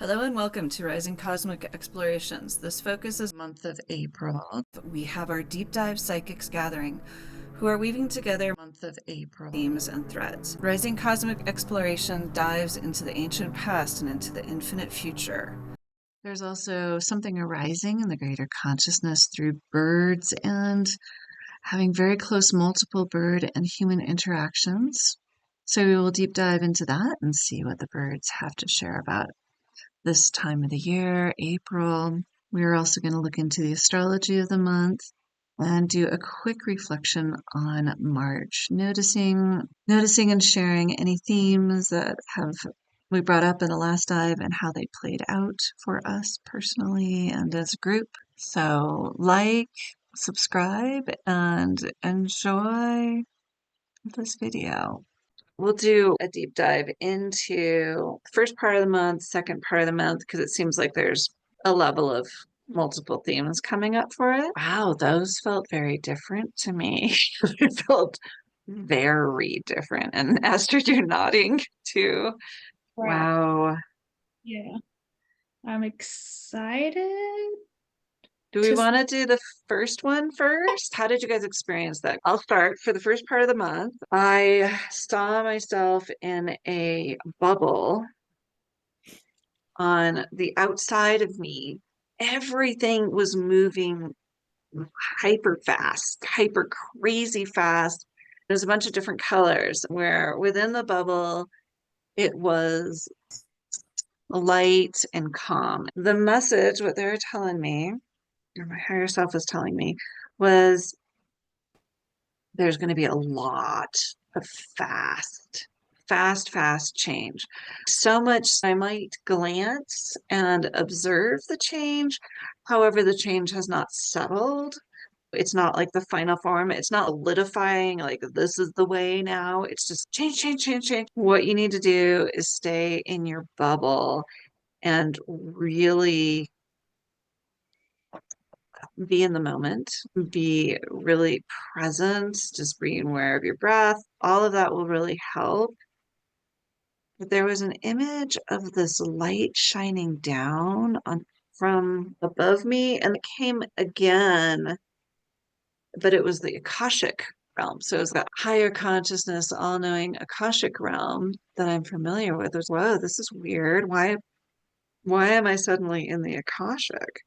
Hello and welcome to Rising Cosmic Explorations. This focuses on the month of April. We have our Deep Dive Psychics gathering, who are weaving together month of April themes and threads. Rising Cosmic Exploration dives into the ancient past and into the infinite future. There's also something arising in the greater consciousness through birds and having very close multiple bird and human interactions. So we will deep dive into that and see what the birds have to share about this time of the year, April. We're also going to look into the astrology of the month and do a quick reflection on March, noticing and sharing any themes that we brought up in the last dive and how they played out for us personally and as a group. So subscribe, and enjoy this video. We'll do a deep dive into the first part of the month, second part of the month, because it seems like there's a level of multiple themes coming up for it. Wow, those felt very different to me. They felt very different. And Esther, you're nodding too. Wow. Yeah. I'm excited. Do we want to do the first one first? How did you guys experience that? I'll start. For the first part of the month, I saw myself in a bubble on the outside of me. Everything was moving hyper fast, hyper crazy fast. There's a bunch of different colors where within the bubble, it was light and calm. The message, what they were telling me, or my higher self was telling me, was there's going to be a lot of fast change. So much I might glance and observe the change. However, the change has not settled. It's not like the final form. It's not solidifying, like this is the way now. It's just change. What you need to do is stay in your bubble and really be in the moment, be really present, just being aware of your breath. All of that will really help. But there was an image of this light shining down from above me, and it came again, but it was the Akashic realm. So it was that higher consciousness, all-knowing Akashic realm that I'm familiar with. It was, whoa, this is weird. Why am I suddenly in the Akashic?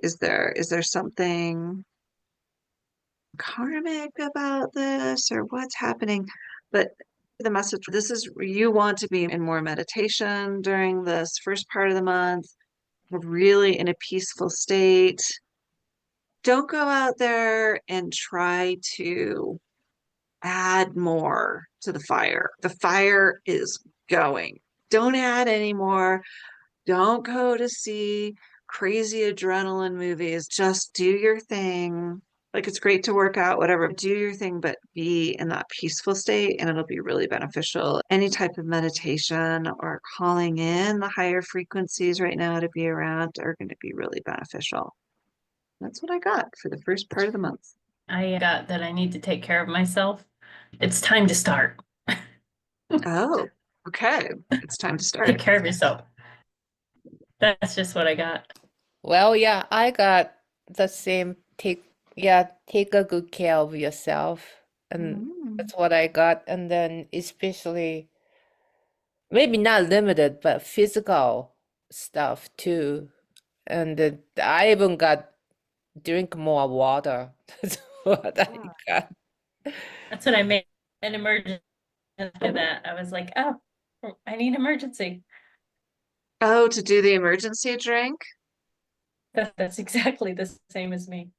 Is there something karmic about this, or what's happening? But the message, this is, you want to be in more meditation during this first part of the month, really in a peaceful state. Don't go out there and try to add more to the fire. The fire is going. Don't add any more. Don't go to see crazy adrenaline movies. Just do your thing. Like, it's great to work out, whatever, do your thing, but be in that peaceful state, and it'll be really beneficial. Any type of meditation or calling in the higher frequencies right now to be around are going to be really beneficial. That's what I got for the first part of the month. I got that I need to take care of myself. It's time to start. Oh, okay. It's time to start. Take care of yourself. That's just what I got. Well, yeah, I got the same take a good care of yourself. And that's what I got. And then especially maybe not limited, but physical stuff too. And I even got drink more water. That's what I got. That's what I made an emergency for that. I was like, oh, I need emergency. Oh, to do the emergency drink? That's exactly the same as me.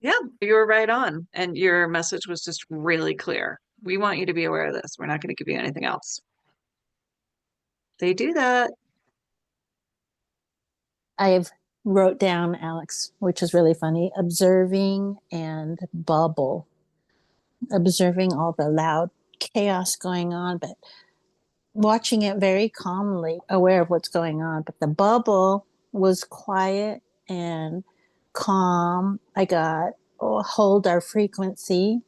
Yeah, you were right on. And your message was just really clear. We want you to be aware of this. We're not going to give you anything else. They do that. I've wrote down, Alex, which is really funny, observing and bubble. Observing all the loud chaos going on, but watching it very calmly, aware of what's going on. But the bubble was quiet and calm. I got hold our frequency.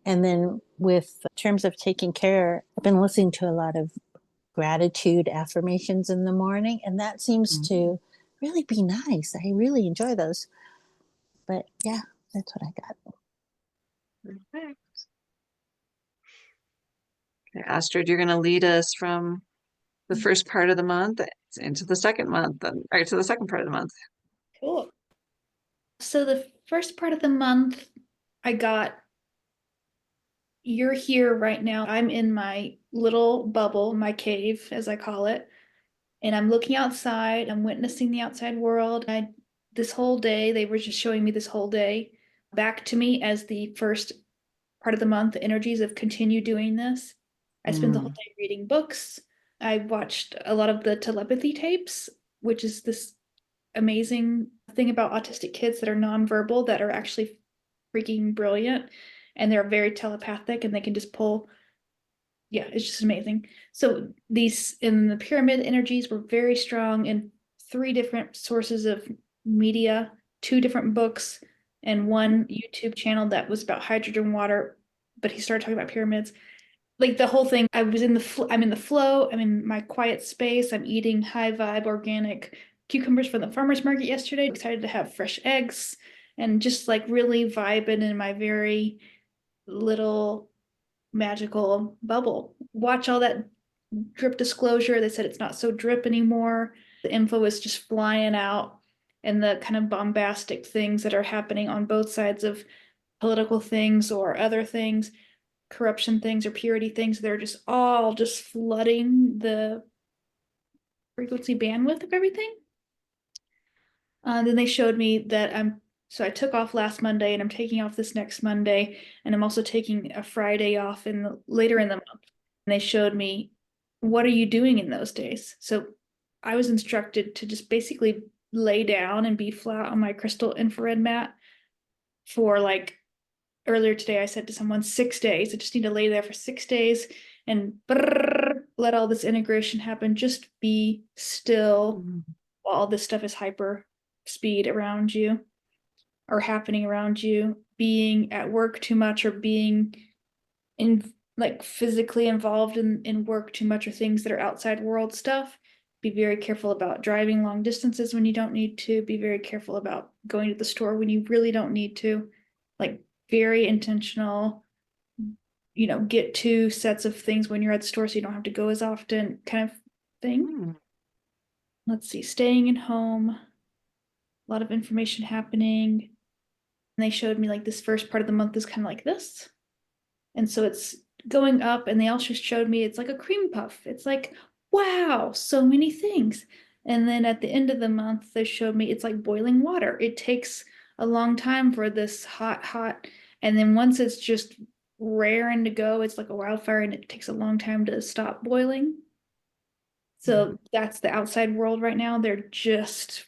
And then with terms of taking care, I've been listening to a lot of gratitude affirmations in the morning, and that seems to really be nice. I really enjoy those. But yeah, that's what I got. Perfect. Okay, Astrid, you're going to lead us from the first part of the month into the second month, or to the second part of the month. Cool. So the first part of the month, I got, you're here right now. I'm in my little bubble, my cave, as I call it. And I'm looking outside. I'm witnessing the outside world. This whole day, they were just showing me this whole day back to me as the first part of the month, the energies of continue doing this. I spent the whole day reading books. I watched a lot of the telepathy tapes, which is this amazing thing about autistic kids that are nonverbal that are actually freaking brilliant, and they're very telepathic and they can just pull. Yeah, it's just amazing. So these in the pyramid energies were very strong in 3 different sources of media, 2 different books, and 1 YouTube channel that was about hydrogen water, but he started talking about pyramids. Like the whole thing, I'm in the flow, I'm in my quiet space, I'm eating high vibe organic cucumbers from the farmer's market yesterday, excited to have fresh eggs, and just like really vibing in my very little magical bubble. Watch all that drip disclosure. They said it's not so drip anymore. The info is just flying out, and the kind of bombastic things that are happening on both sides of political things or other things, corruption things or purity things, they're just all just flooding the frequency bandwidth of everything. Then they showed me that so I took off last Monday and I'm taking off this next Monday, and I'm also taking a Friday off later in the month. And they showed me, what are you doing in those days? So I was instructed to just basically lay down and be flat on my crystal infrared mat for like, earlier today I said to someone 6 days. I just need to lay there for 6 days and let all this integration happen. Just be still while all this stuff is hyper speed around you or happening around you. Being at work too much or being in like physically involved in work too much or things that are outside world stuff. Be very careful about driving long distances when you don't need to. Be very careful about going to the store when you really don't need to. Like very intentional, get 2 sets of things when you're at the store so you don't have to go as often kind of thing. Let's see, staying at home, a lot of information happening. And they showed me like this first part of the month is kind of like this. And so it's going up, and they also showed me it's like a cream puff. It's like, wow, so many things. And then at the end of the month, they showed me it's like boiling water. It takes a long time for this hot, and then once it's just raring to go, it's like a wildfire, and it takes a long time to stop boiling. So that's the outside world right now. They're just,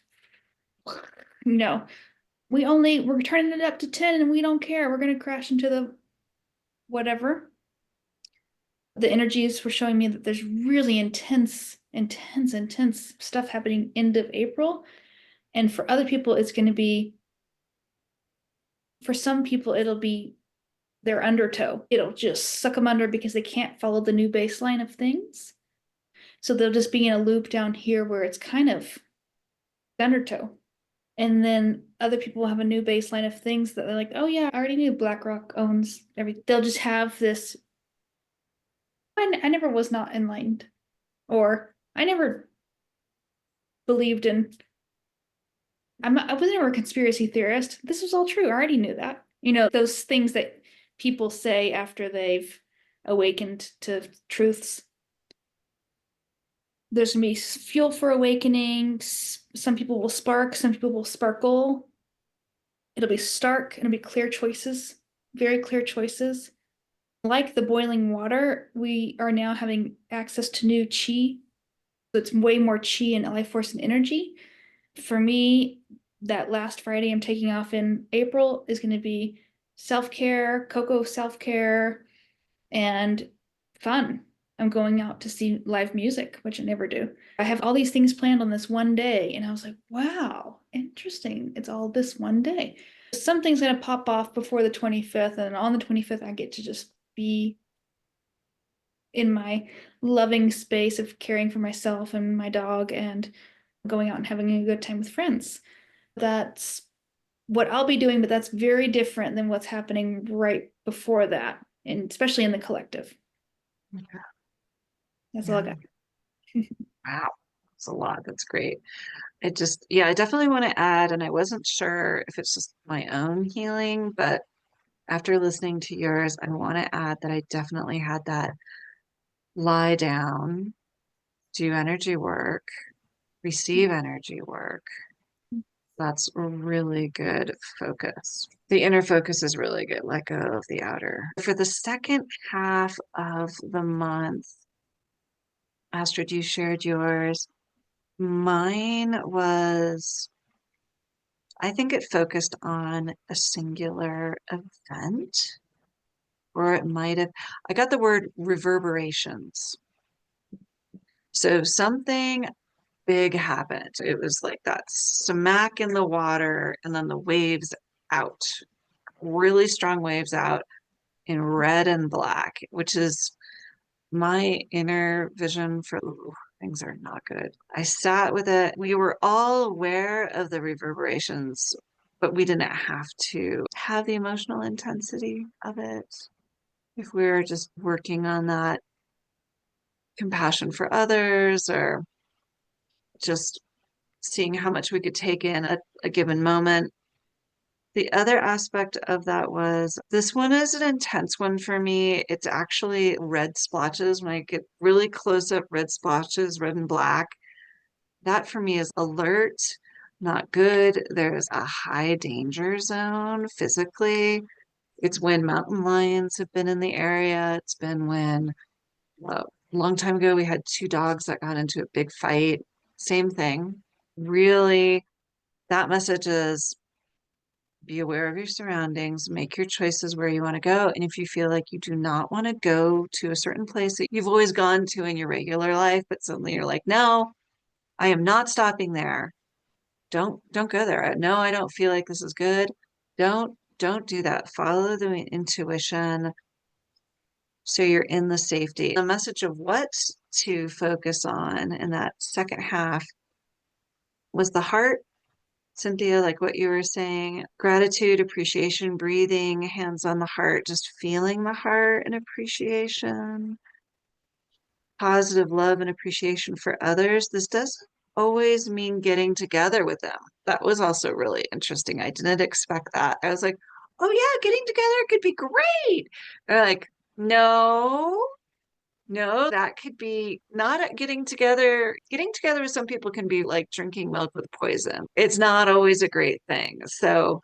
we're turning it up to 10 and we don't care. We're going to crash into the whatever. The energies were showing me that there's really intense stuff happening end of April. And for other people, it's going to be, for some people, it'll be their undertow. It'll just suck them under because they can't follow the new baseline of things. So they'll just be in a loop down here where it's kind of undertow. And then other people will have a new baseline of things that they're like, oh yeah, I already knew BlackRock owns everything. They'll just have this, I never was not enlightened, or I never believed in, I was never a conspiracy theorist. This was all true. I already knew that. Those things that people say after they've awakened to truths. There's gonna be fuel for awakening. Some people will spark, some people will sparkle. It'll be stark, it'll be clear choices, very clear choices. Like the boiling water, we are now having access to new chi. So it's way more chi and life force and energy. For me, that last Friday I'm taking off in April is going to be self-care, cocoa self-care, and fun. I'm going out to see live music, which I never do. I have all these things planned on this one day, and I was like, wow, interesting. It's all this one day. Something's going to pop off before the 25th, and on the 25th, I get to just be in my loving space of caring for myself and my dog and going out and having a good time with friends. That's what I'll be doing, but that's very different than what's happening right before that, and especially in the collective. That's all I got. Wow, that's a lot. That's great. I definitely want to add, and I wasn't sure if it's just my own healing, but after listening to yours, I want to add that I definitely had that lie down, do energy work, receive energy work. That's a really good focus. The inner focus is really good. Let go of the outer. For the second half of the month, Astrid, you shared yours. Mine was, I think it focused on a singular event, or it might have, I got the word reverberations. So something big happened. It was like that smack in the water, and then the waves out, really strong waves out in red and black, which is my inner vision for ooh, things are not good. I sat with it. We were all aware of the reverberations, but we didn't have to have the emotional intensity of it. If we were just working on that compassion for others, or just seeing how much we could take in a given moment. The other aspect of that was this one is an intense one for me. It's actually red splotches. When I get really close up, red splotches, red and black, that for me is alert, not good. There's a high danger zone physically. It's when mountain lions have been in the area. It's been when, a long time ago, we had two dogs that got into a big fight. Same thing. Really, that message is be aware of your surroundings, make your choices where you want to go. And if you feel like you do not want to go to a certain place that you've always gone to in your regular life, but suddenly you're like, no, I am not stopping there. Don't go there. No, I don't feel like this is good. Don't do that. Follow the intuition so you're in the safety. The message of what to focus on in that second half was the heart. Cynthia, like what you were saying, gratitude, appreciation, breathing, hands on the heart, just feeling the heart and appreciation, positive love and appreciation for others. This doesn't always mean getting together with them. That was also really interesting. I didn't expect that. I was like, oh yeah, getting together could be great. They're like, no, no, that could be not getting together. Getting together with some people can be like drinking milk with poison. It's not always a great thing. So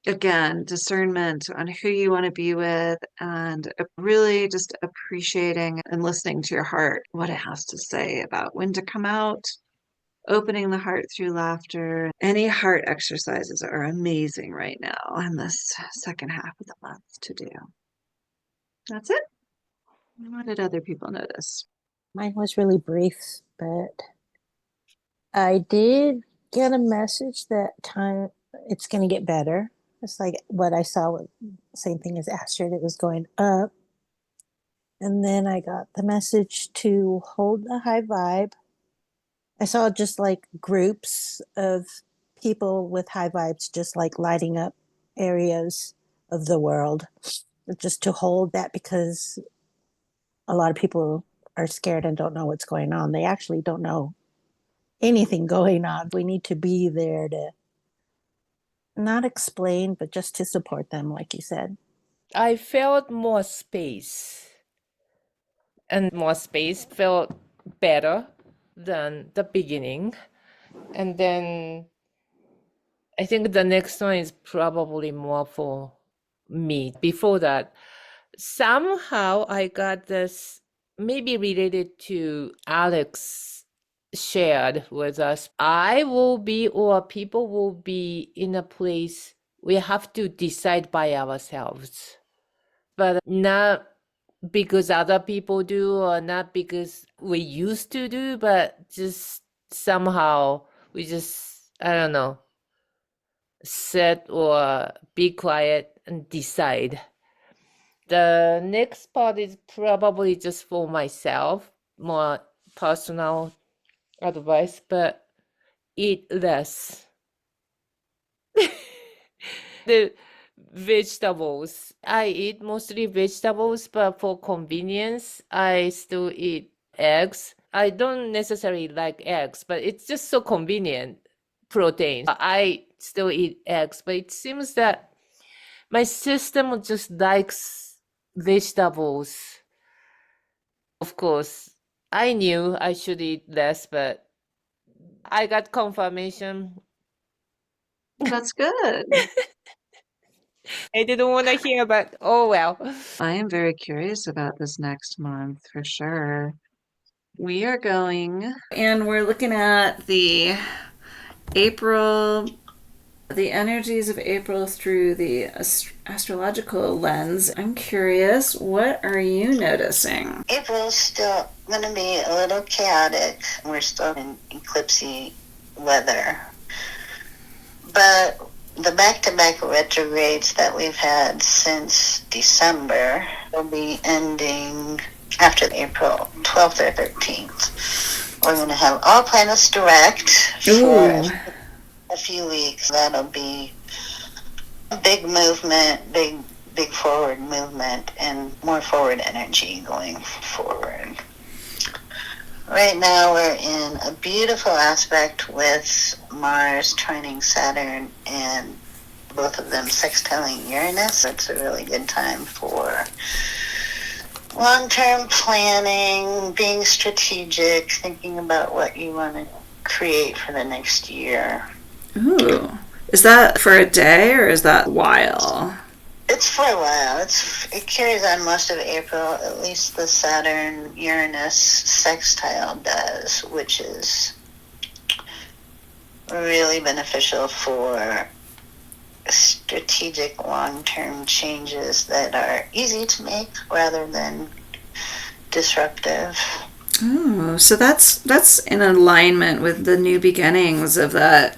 again, discernment on who you want to be with, and really just appreciating and listening to your heart, what it has to say about when to come out, opening the heart through laughter. Any heart exercises are amazing right now in this second half of the month to do. That's it. What did other people notice? Mine was really brief, but I did get a message that time it's going to get better. It's like what I saw, same thing as Astrid, it was going up. And then I got the message to hold the high vibe. I saw just like groups of people with high vibes, just like lighting up areas of the world, just to hold that, because a lot of people are scared and don't know what's going on. They actually don't know anything going on. We need to be there to not explain, but just to support them, like you said. I felt more space, and more space felt better than the beginning. And then I think the next one is probably more for me. Before that, somehow I got this, maybe related to Alex shared with us. I will be, or people will be in a place we have to decide by ourselves, but not because other people do, or not because we used to do, but just somehow we just, I don't know, sit or be quiet and decide. The next part is probably just for myself, more personal advice, but eat less. The vegetables. I eat mostly vegetables, but for convenience, I still eat eggs. I don't necessarily like eggs, but it's just so convenient protein. I still eat eggs, but it seems that my system just likes vegetables. Of course, I knew I should eat less, but I got confirmation. That's good. I didn't want to hear, but oh well. I am very curious about this next month for sure. We are going, and we're looking at the energies of April through the astrological lens. I'm curious, what are you noticing? April's still going to be a little chaotic. We're still in eclipsy weather. But the back-to-back retrogrades that we've had since December will be ending after April 12th or 13th. We're going to have all planets direct for a few weeks. That'll be a big movement, big forward movement, and more forward energy going forward. Right now we're in a beautiful aspect with Mars trining Saturn and both of them sextiling Uranus. It's a really good time for long-term planning, being strategic, thinking about what you want to create for the next year. Ooh. Is that for a day or is that a while? It's for a while. It carries on most of April, at least the Saturn-Uranus sextile does, which is really beneficial for strategic long-term changes that are easy to make rather than disruptive. Oh, so that's in alignment with the new beginnings of that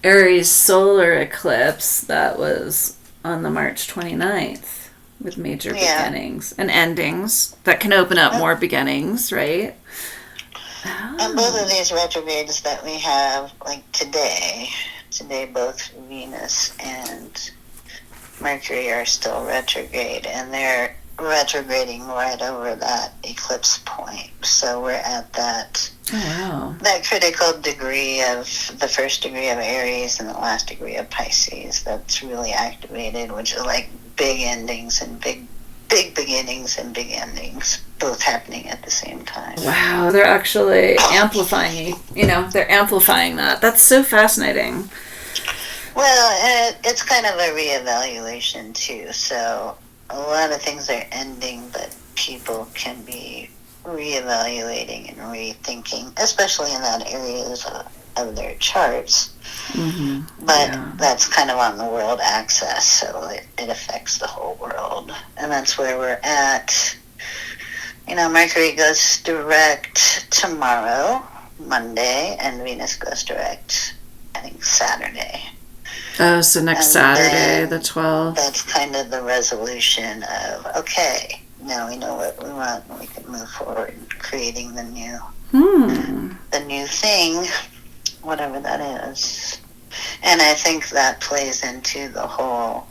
Aries solar eclipse that was on the March 29th with major beginnings and endings that can open up more beginnings, right? And both of these retrogrades that we have, like today both Venus and Mercury are still retrograde, and they're retrograding right over that eclipse point. So we're at that that critical degree of the first degree of Aries and the last degree of Pisces that's really activated, which is like big endings and big beginnings and big endings both happening at the same time. Wow, they're actually amplifying, they're amplifying that. That's so fascinating. Well, it's kind of a reevaluation too. So a lot of things are ending, but people can be reevaluating and rethinking, especially in that areas of their charts. Mm-hmm. But that's kind of on the world axis, so it affects the whole world. And that's where we're at. Mercury goes direct tomorrow, Monday, and Venus goes direct, I think, Saturday. Oh, so next Saturday, the 12th. That's kind of the resolution of, okay, now we know what we want and we can move forward creating the new thing, whatever that is. And I think that plays into the whole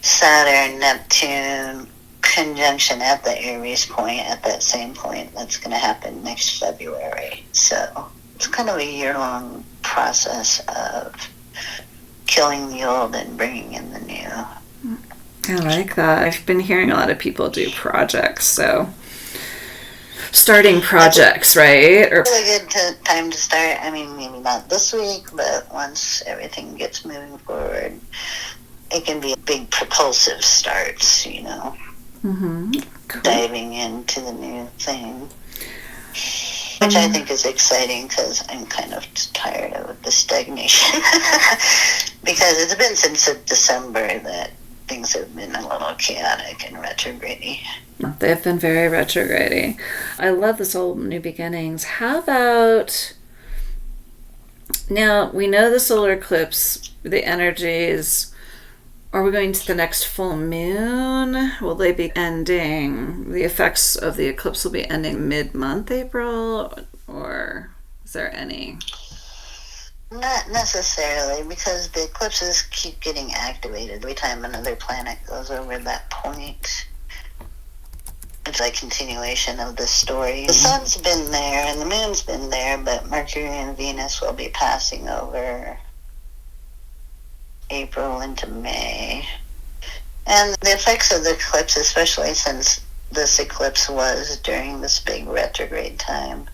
Saturn-Neptune conjunction at the Aries point, at that same point. That's going to happen next February. So it's kind of a year-long process of killing the old and bringing in the new. I like that. I've been hearing a lot of people do projects, so starting projects, right? It's a good time to start. I mean, maybe not this week, but once everything gets moving forward, it can be a big propulsive starts, Cool. Diving into the new thing. Which I think is exciting because I'm kind of tired of the stagnation. Because it's been since December that things have been a little chaotic and retrograde. They've been very retrograde. I love this whole new beginnings. How about, now we know the solar eclipse, the energies Are we going to the next full moon? Will they be ending? The effects of the eclipse will be ending mid-month April, or is there any? Not necessarily, because the eclipses keep getting activated every time another planet goes over that point. It's like continuation of the story. The sun's been there and the moon's been there, but Mercury and Venus will be passing over April into May. And the effects of the eclipse, especially since this eclipse was during this big retrograde time,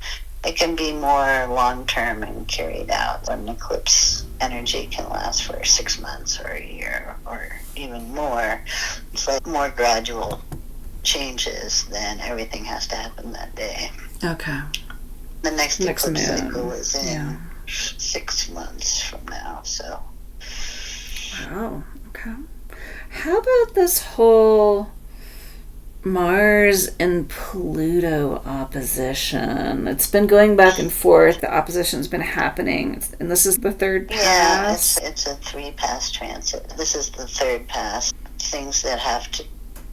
it can be more long-term and carried out. An eclipse energy can last for 6 months or a year or even more. It's like more gradual changes, then everything has to happen that day. Okay. The next eclipse moon. cycle is in 6 months from now, so. Wow. Okay. How about this whole Mars and Pluto opposition? It's been going back and forth. The opposition's been happening, and this is the third pass. Yeah, it's a 3-pass transit. This is the third pass. Things that have to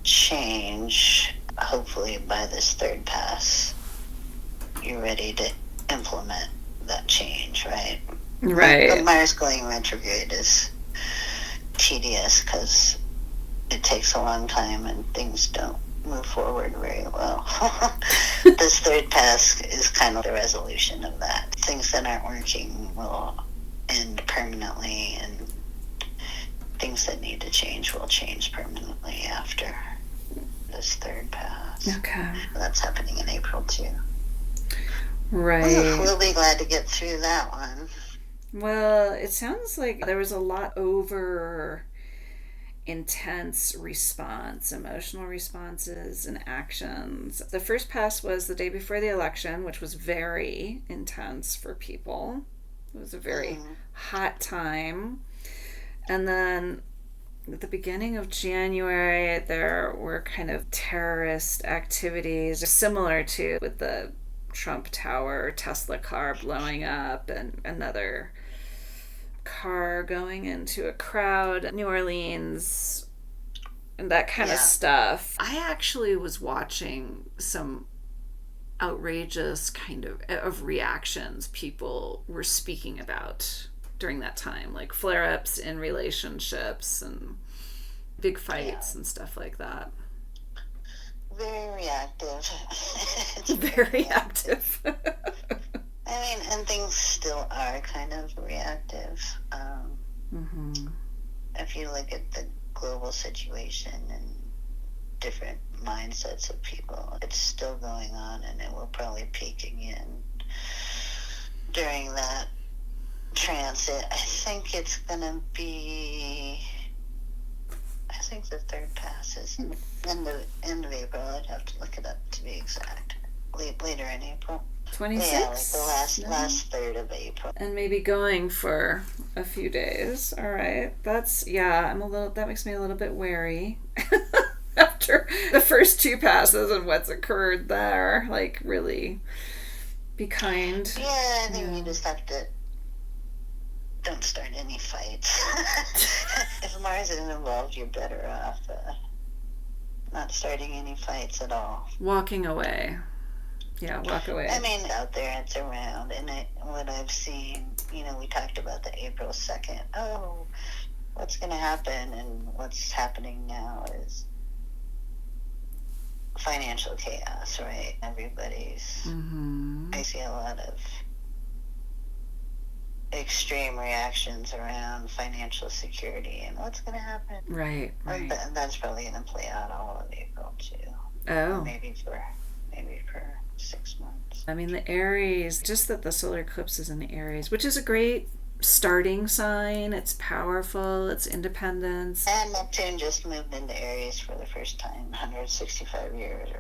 change, hopefully by this third pass, you're ready to implement that change, right? Right. But Mars going retrograde is tedious because it takes a long time and things don't move forward very well. This third pass is kind of the resolution of that. Things that aren't working will end permanently, and things that need to change will change permanently after this third pass. Okay. That's happening in April too. Right. We'll be glad to get through that one. Well, it sounds like there was a lot over intense response, emotional responses and actions. The first pass was the day before the election, which was very intense for people. It was a very hot time. And then at the beginning of January, there were kind of terrorist activities similar to with the Trump Tower, Tesla car blowing up, and another car going into a crowd, New Orleans, and that kind of stuff. I actually was watching some outrageous kind of reactions people were speaking about during that time, like flare-ups in relationships and big fights and stuff like that. Very reactive. It's very active. I mean, and things still are kind of reactive. If you look at the global situation and different mindsets of people, it's still going on, and it will probably peak again during that transit. I think it's going to be, I think the third pass is end of April. I'd have to look it up to be exact. Later in April. 26? Yeah, like the last third of April. And maybe going for a few days. All right. That makes me a little bit wary after the first 2 passes and what's occurred there. Like, really be kind. Yeah, I think you just have to don't start any fights. If Mars isn't involved, you're better off not starting any fights at all. Walking away. Yeah, walk away. I mean, out there, it's around, and what I've seen, we talked about the April 2nd. Oh, what's going to happen? And what's happening now is financial chaos, right? Everybody's, I see a lot of extreme reactions around financial security and what's going to happen. Right. That's probably going to play out all of April, too. Oh. Maybe for 6 months. I mean, the Aries, just that the solar eclipse is in Aries, which is a great starting sign. It's powerful. It's independence. And Neptune just moved into Aries for the first time in 165 years.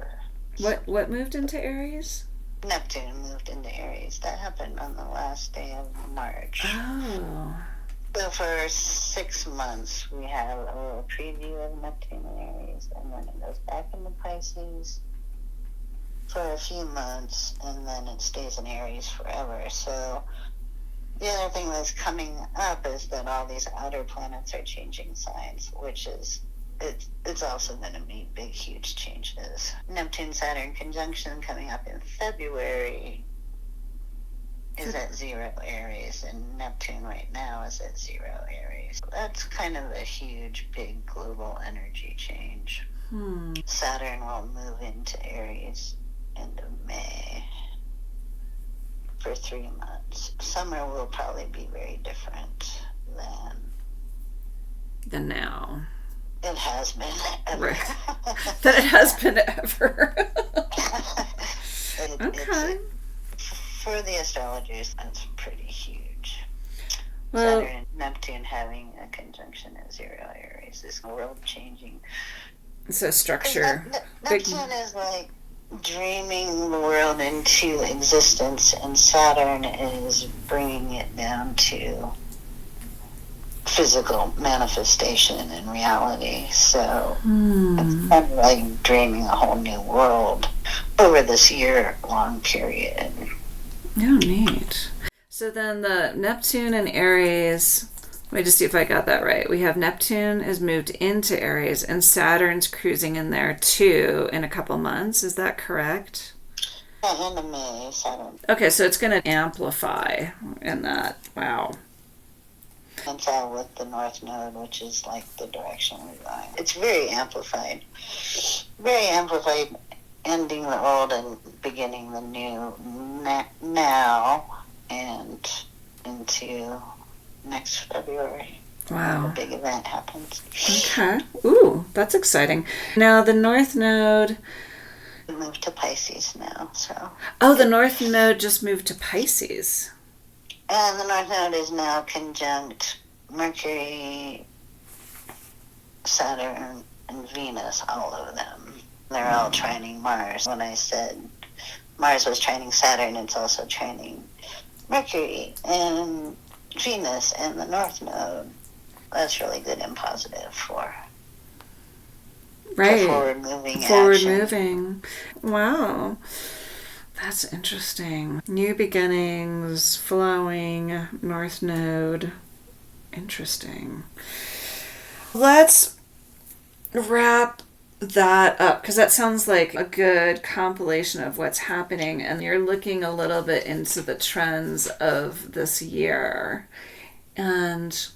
What moved into Aries? Neptune moved into Aries. That happened on the last day of March. Oh. So for 6 months, we have a little preview of Neptune in Aries, and then it goes back into Pisces for a few months, and then it stays in Aries forever. So The other thing that's coming up is that all these outer planets are changing signs, which is it's also going to mean big, huge changes. Neptune-Saturn conjunction coming up in February is at 0 Aries, and Neptune right now is at 0 Aries. That's kind of a huge, big global energy change. Saturn will move into Aries end of May for 3 months. Summer will probably be very different than now. It has been ever. Right. That it has been ever. Okay. For the astrologers, that's pretty huge. Well, Saturn and Neptune having a conjunction at 0 Aries is world changing. So structure. Neptune is like dreaming the world into existence, and Saturn is bringing it down to physical manifestation and reality. So it's kind of like dreaming a whole new world over this year-long period. Oh, neat. So then the Neptune and Aries, let me just see if I got that right. We have Neptune has moved into Aries and Saturn's cruising in there too in a couple months. Is that correct? End of May, Saturn. Okay, so it's going to amplify in that. Wow. It's all with the North Node, which is like the direction we're going. It's very amplified. Very amplified, ending the old and beginning the new now and into next February. Wow. A big event happens. Okay. Ooh, that's exciting. Now the North Node moved to Pisces now, so. Oh, the North Node just moved to Pisces. And the North Node is now conjunct Mercury, Saturn, and Venus, all of them. They're all trining Mars. When I said Mars was trining Saturn, it's also trining Mercury and Venus and the North Node. That's really good and positive for forward moving action. Wow. That's interesting. New beginnings, flowing, North Node. Interesting. Let's wrap that up because that sounds like a good compilation of what's happening, and you're looking a little bit into the trends of this year, and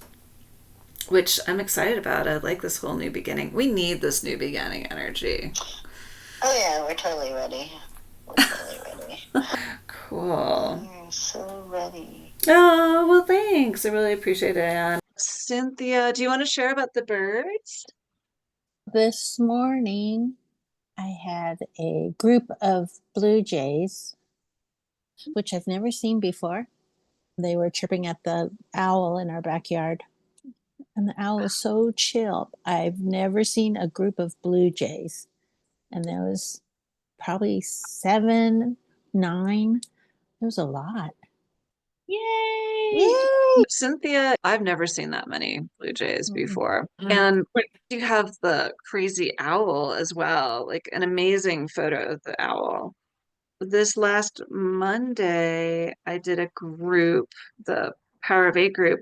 which I'm excited about. I like this whole new beginning. We need this new beginning energy. Oh yeah, we're totally ready. Cool. You're so ready. Oh, well, thanks. I really appreciate it, Anne. Cynthia, do you want to share about the birds? This morning, I had a group of blue jays, which I've never seen before. They were chirping at the owl in our backyard. And the owl was so chill. I've never seen a group of blue jays. And there was probably 7, 9. There was a lot. Yay! Cynthia, I've never seen that many blue jays before. And you have the crazy owl as well, like an amazing photo of the owl. This last Monday, I did a group, the Power of 8 group.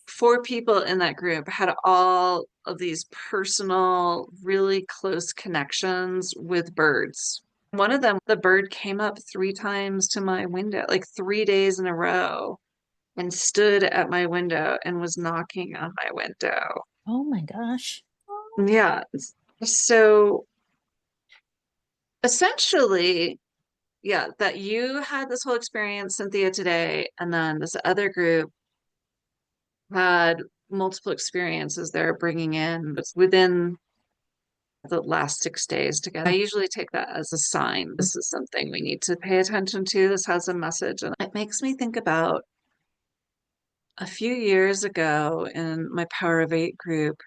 4 people in that group had all of these personal, really close connections with birds. One of them, the bird came up 3 times to my window, like 3 days in a row, and stood at my window and was knocking on my window. Oh my gosh. Yeah. So essentially, yeah, that you had this whole experience, Cynthia, today, and then this other group had multiple experiences they're bringing in within the last 6 days together. I usually take that as a sign. This is something we need to pay attention to. This has a message. And it makes me think about a few years ago in my Power of 8 group,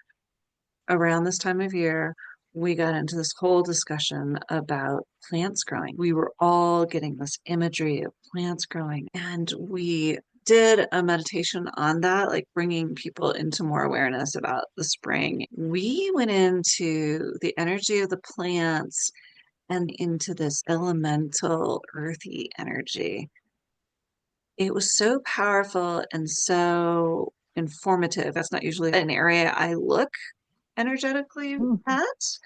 around this time of year, we got into this whole discussion about plants growing. We were all getting this imagery of plants growing, and we did a meditation on that, like bringing people into more awareness about the spring. We went into the energy of the plants and into this elemental earthy energy. it was so powerful and so informative. That's not usually an area I look energetically Mm. at,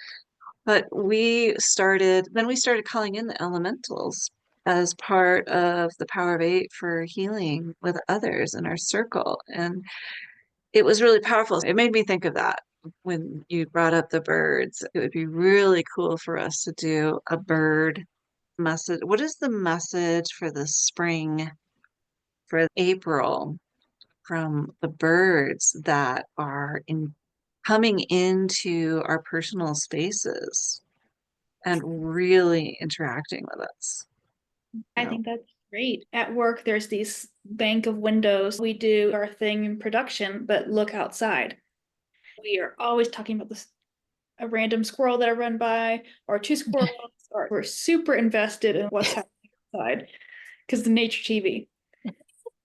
but then we started calling in the elementals as part of the Power of Eight for healing with others in our circle. And it was really powerful. It made me think of that when you brought up the birds. It would be really cool for us to do a bird message. What is the message for the spring, for April, from the birds that are coming into our personal spaces and really interacting with us? I think that's great. At work, there's these bank of windows. We do our thing in production, but look outside. We are always talking about this a random squirrel that I run by, or two squirrels, or we're super invested in what's happening outside because the nature TV.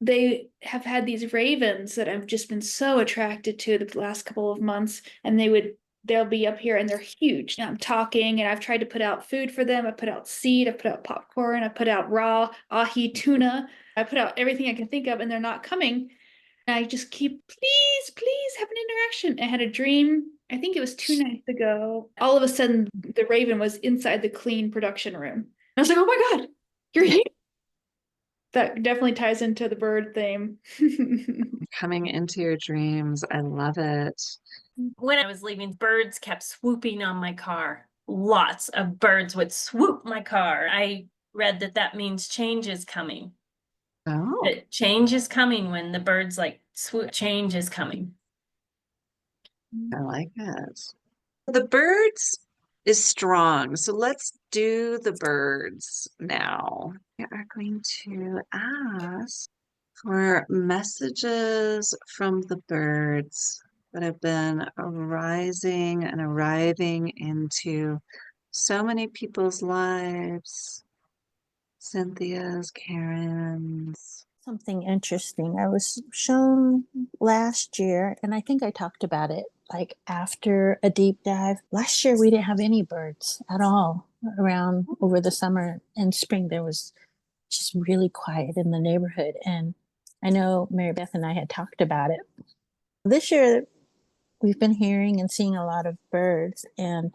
They have had these ravens that I've just been so attracted to the last couple of months, and they'll be up here and they're huge. And I'm talking and I've tried to put out food for them. I put out seed, I put out popcorn, I put out raw ahi tuna. I put out everything I can think of and they're not coming. And I just keep, please have an interaction. I had a dream, I think it was 2 nights ago. All of a sudden the raven was inside the clean production room. I was like, oh my God, you're here. That definitely ties into the bird theme. Coming into your dreams. I love it. When I was leaving, birds kept swooping on my car. Lots of birds would swoop my car. I read that means change is coming. Oh, That change is coming when the birds like swoop. Change is coming. I like it. The birds is strong. So let's do the birds now. We are going to ask for messages from the birds that have been arising and arriving into so many people's lives. Cynthia's, Karen's. Something interesting. I was shown last year, and I think I talked about it like after a deep dive. Last year, we didn't have any birds at all around over the summer and spring. There was just really quiet in the neighborhood. And I know Mary Beth and I had talked about it. This year, we've been hearing and seeing a lot of birds, and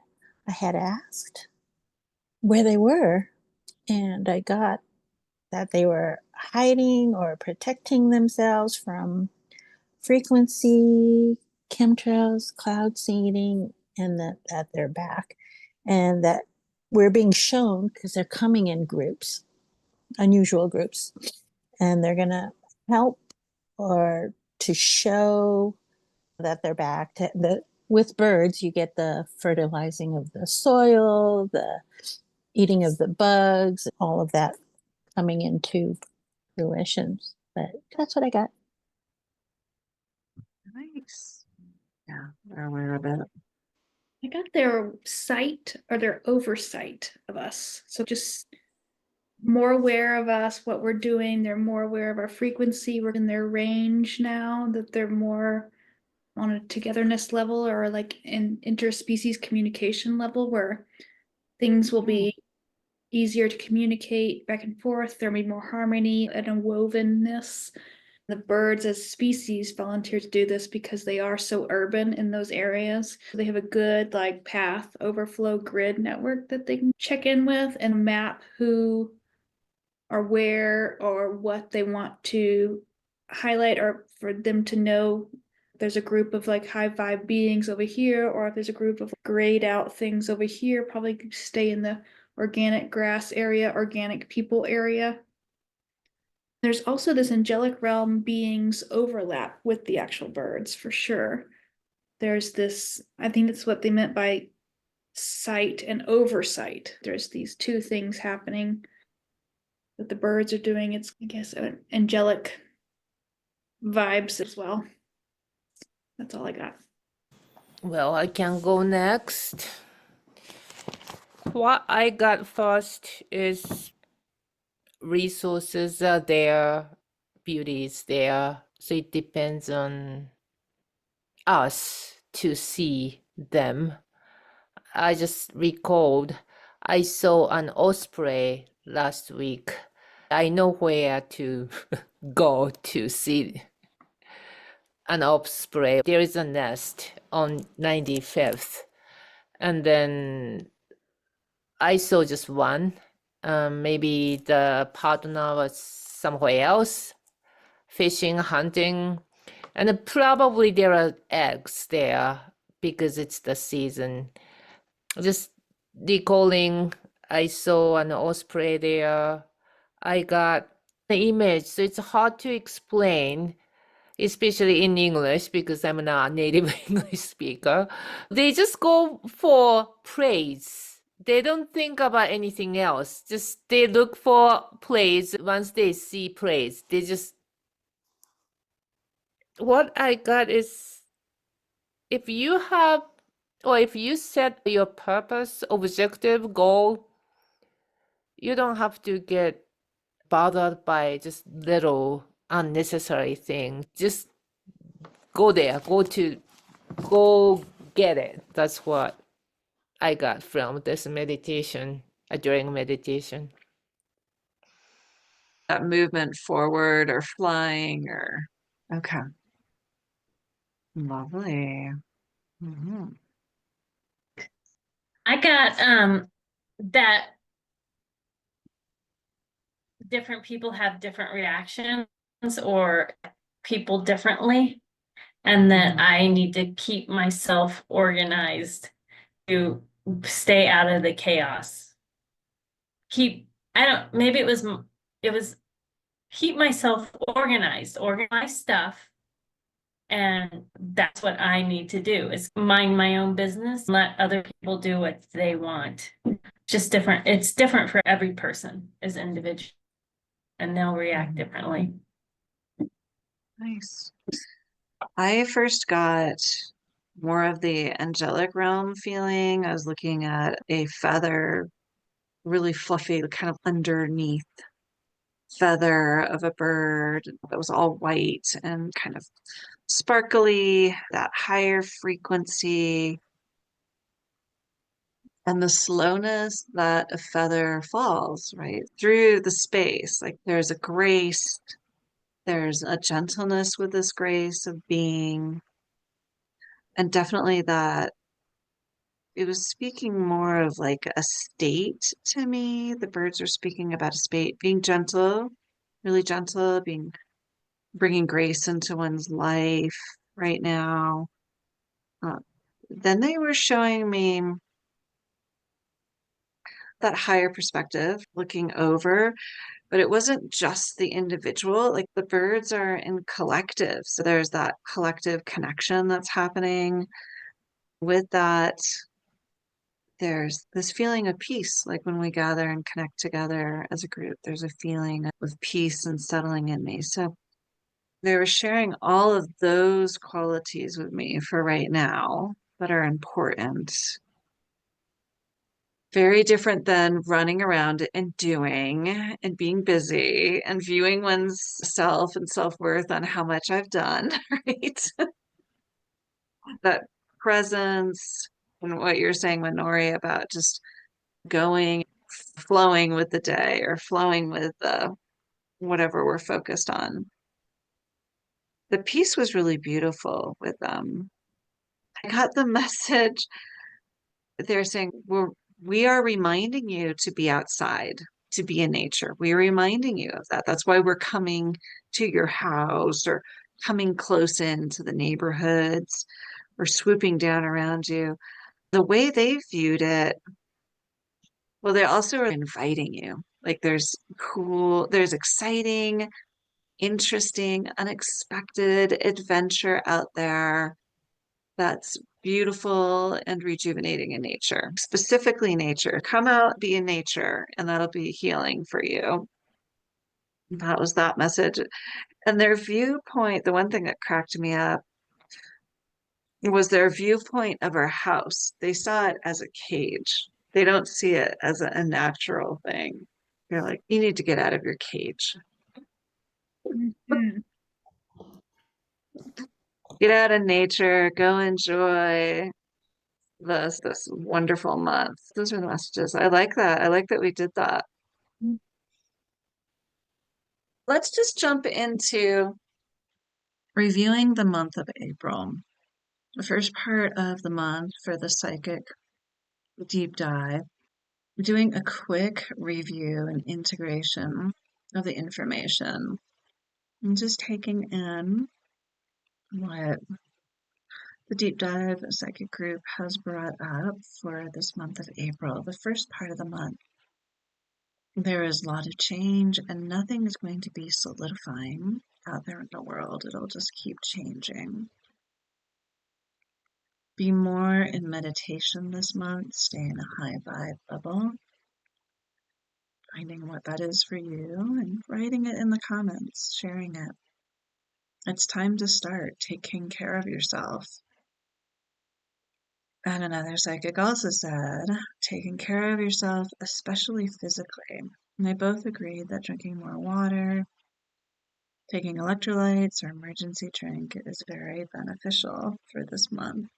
I had asked where they were, and I got that they were hiding or protecting themselves from frequency, chemtrails, cloud seeding, and that they're back. And that we're being shown because they're coming in groups, unusual groups, and they're going to help or to show that they're back. With birds, you get the fertilizing of the soil, the eating of the bugs, all of that coming into fruition. But that's what I got. Nice. Yeah, we're aware of it. I got their sight or their oversight of us. So just more aware of us, what we're doing. They're more aware of our frequency. We're in their range now, that they're more on a togetherness level or like an interspecies communication level where things will be easier to communicate back and forth. There'll be more harmony and a wovenness. The birds as species volunteer to do this because they are so urban in those areas. They have a good like path overflow grid network that they can check in with and map who or where or what they want to highlight, or for them to know there's a group of like high vibe beings over here, or if there's a group of grayed out things over here, probably stay in the organic grass area, organic people area. There's also this angelic realm beings overlap with the actual birds for sure. There's this, I think that's what they meant by sight and oversight. There's these two things happening that the birds are doing. It's, I guess, angelic vibes as well. That's all I got. Well, I can go next. What I got first is resources are there, beauty is there. So it depends on us to see them. I just recalled I saw an osprey last week. I know where to go to see an osprey. There is a nest on 95th, and then I saw just one. Maybe the partner was somewhere else, fishing, hunting, and probably there are eggs there because it's the season. Just recalling, I saw an osprey there. I got the image, so it's hard to explain, especially in English because I'm not a native English speaker. They just go for praise. They don't think about anything else. Just they look for praise. Once they see praise, they just. What I got is if you have, or if you set your purpose, objective, goal, you don't have to get bothered by just little unnecessary things. Just go there, go get it. That's what I got from this meditation, during meditation. That movement forward or flying or, okay. Lovely. Mhm. I got that different people have different reactions or people differently, and that I need to keep myself organized to stay out of the chaos. Maybe it was keep myself organized, organize stuff. And that's what I need to do, is mind my own business, let other people do what they want. Just different. It's different for every person as individual, and they'll react differently. Nice. I first got more of the angelic realm feeling. I was looking at a feather, really fluffy, kind of underneath feather of a bird that was all white and kind of sparkly, that higher frequency, and the slowness that a feather falls, right, through the space. Like there's a grace, there's a gentleness with this grace of being, and definitely that it was speaking more of like a state to me. The birds are speaking about a state, being gentle, really gentle, bringing grace into one's life right now. Then they were showing me that higher perspective, looking over, but it wasn't just the individual. Like the birds are in collective, so there's that collective connection that's happening. With that, there's this feeling of peace. Like when we gather and connect together as a group, there's a feeling of peace and settling in me. So they were sharing all of those qualities with me for right now that are important. Very different than running around and doing and being busy and viewing one's self and self-worth on how much I've done, right? That presence and what you're saying, Minori, about just going, flowing with the day or flowing with whatever we're focused on. The piece was really beautiful with them. I got the message. They're saying we are reminding you to be outside, to be in nature. We're reminding you of that. That's why we're coming to your house or coming close into the neighborhoods or swooping down around you. The way they viewed it, well, they also are inviting you. Like there's exciting, interesting, unexpected adventure out there that's beautiful and rejuvenating in nature, specifically nature. Come out, be in nature, and that'll be healing for you. That was that message. And their viewpoint, the one thing that cracked me up was their viewpoint of our house. They saw it as a cage. They don't see it as a natural thing. They're like, you need to get out of your cage. Mhm. Get out of nature, go enjoy this wonderful month. Those are the messages. I like that. I like that we did that. let's just jump into reviewing the month of April. The first part of the month for the psychic deep dive, doing a quick review and integration of the information and just taking in what the deep dive psychic group has brought up for this month of April. The first part of the month, there is a lot of change and nothing is going to be solidifying out there in the world. It'll just keep changing. Be more in meditation this month, stay in a high vibe bubble, finding what that is for you and writing it in the comments, sharing it. It's time to start taking care of yourself. And another psychic also said, taking care of yourself, especially physically. And they both agreed that drinking more water, taking electrolytes or emergency drink is very beneficial for this month.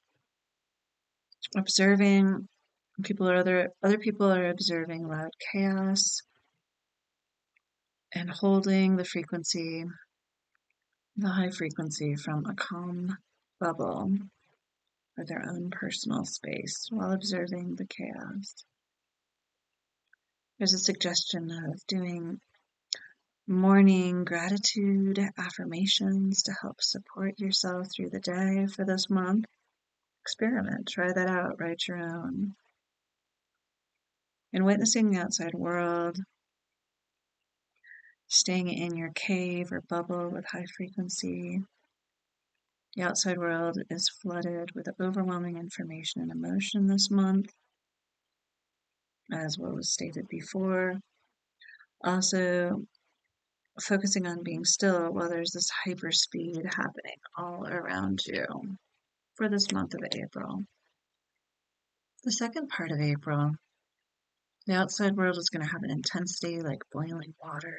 Observing other people are observing loud chaos and holding the frequency, the high frequency from a calm bubble or their own personal space while observing the chaos. There's a suggestion of doing morning gratitude affirmations to help support yourself through the day for this month. Experiment, try that out, write your own. And witnessing the outside world, staying in your cave or bubble with high frequency. The outside world is flooded with overwhelming information and emotion this month, as what was stated before. Also, focusing on being still while there's this hyper speed happening all around you for this month of April. The second part of April, the outside world is going to have an intensity like boiling water.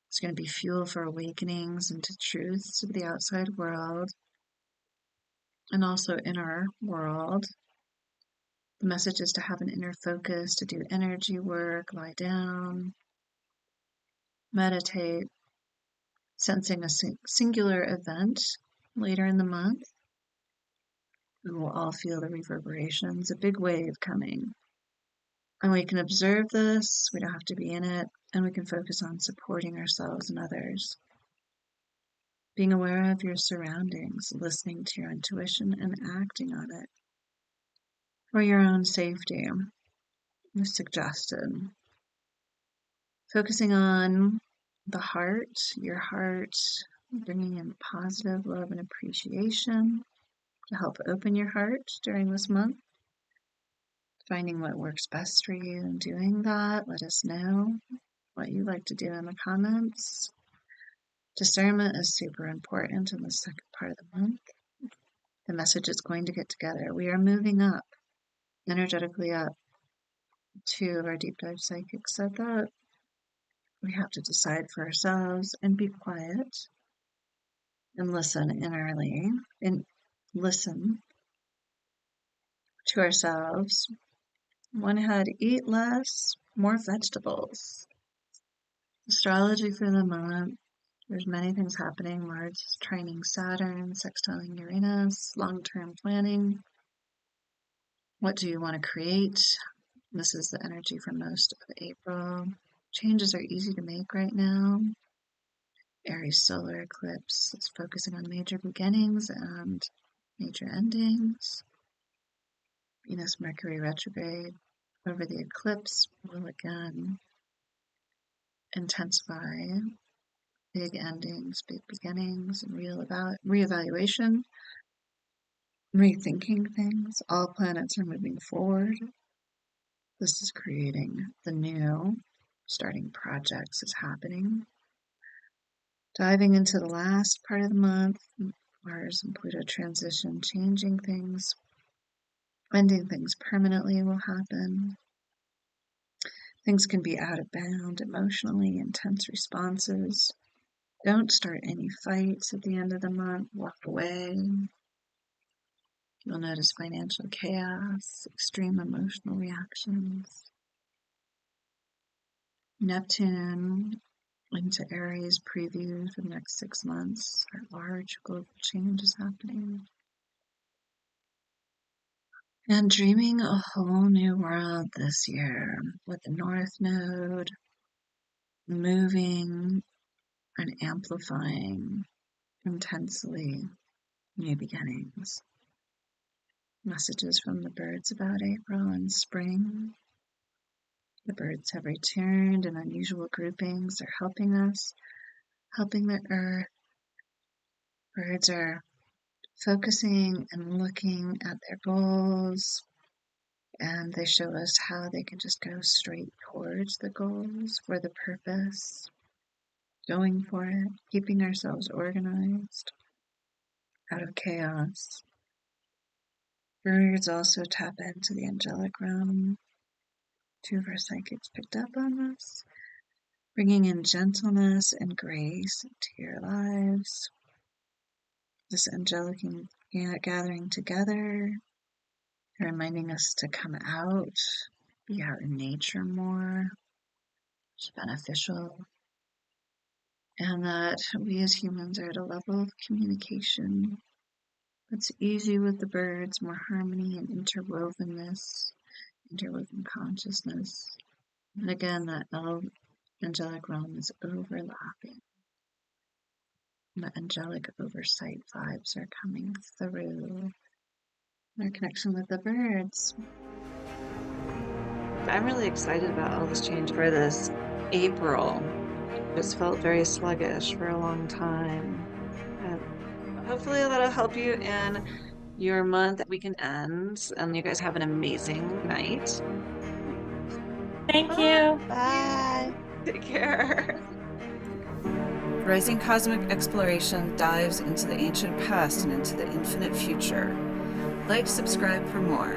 It's going to be fuel for awakenings into truths of the outside world and also inner world. The message is to have an inner focus, to do energy work, lie down, meditate, sensing a singular event later in the month. We will all feel the reverberations, a big wave coming. And we can observe this, we don't have to be in it, and we can focus on supporting ourselves and others. Being aware of your surroundings, listening to your intuition and acting on it for your own safety is suggested. Focusing on the heart, your heart, bringing in positive love and appreciation to help open your heart during this month. Finding what works best for you and doing that. Let us know what you like to do in the comments. Discernment is super important in the second part of the month. The message is going to get together. We are moving up, energetically up. Two of our deep dive psychics said that. We have to decide for ourselves and be quiet and listen innerly and listen to ourselves. One had eat less, more vegetables. Astrology for the month. There's many things happening. Mars is trining Saturn, sextiling Uranus, long-term planning. What do you want to create? This is the energy for most of April. Changes are easy to make right now. Aries solar eclipse is focusing on major beginnings and major endings. Venus Mercury retrograde over the eclipse will again intensify big endings, big beginnings, and reevaluation, rethinking things. All planets are moving forward. This is creating the new, starting projects is happening. Diving into the last part of the month, Mars and Pluto transition, changing things, ending things permanently will happen. Things can be out of bound emotionally, intense responses. Don't start any fights at the end of the month. Walk away. You'll notice financial chaos, extreme emotional reactions. Neptune into Aries preview for the next 6 months. Our large global change is happening. And dreaming a whole new world this year with the North Node moving and amplifying intensely new beginnings. Messages from the birds about April and spring. The birds have returned in unusual groupings. They're helping us, helping the earth. Birds are focusing and looking at their goals, and they show us how they can just go straight towards the goals for the purpose, going for it, keeping ourselves organized out of chaos. Birds also tap into the angelic realm. 2 of our psychics picked up on this, bringing in gentleness and grace into your lives. This angelic gathering together, reminding us to come out, be out in nature more. It's beneficial. And that we as humans are at a level of communication that's easy with the birds, more harmony and interwovenness, interwoven consciousness. And again, that angelic realm is overlapping. The angelic oversight vibes are coming through. Our connection with the birds. I'm really excited about all this change for this April. It's felt very sluggish for a long time. And hopefully that'll help you in your month. Weekend ends, and you guys have an amazing night. Thank you. Bye. Take care. Rising Cosmic Exploration dives into the ancient past and into the infinite future. Like, subscribe for more.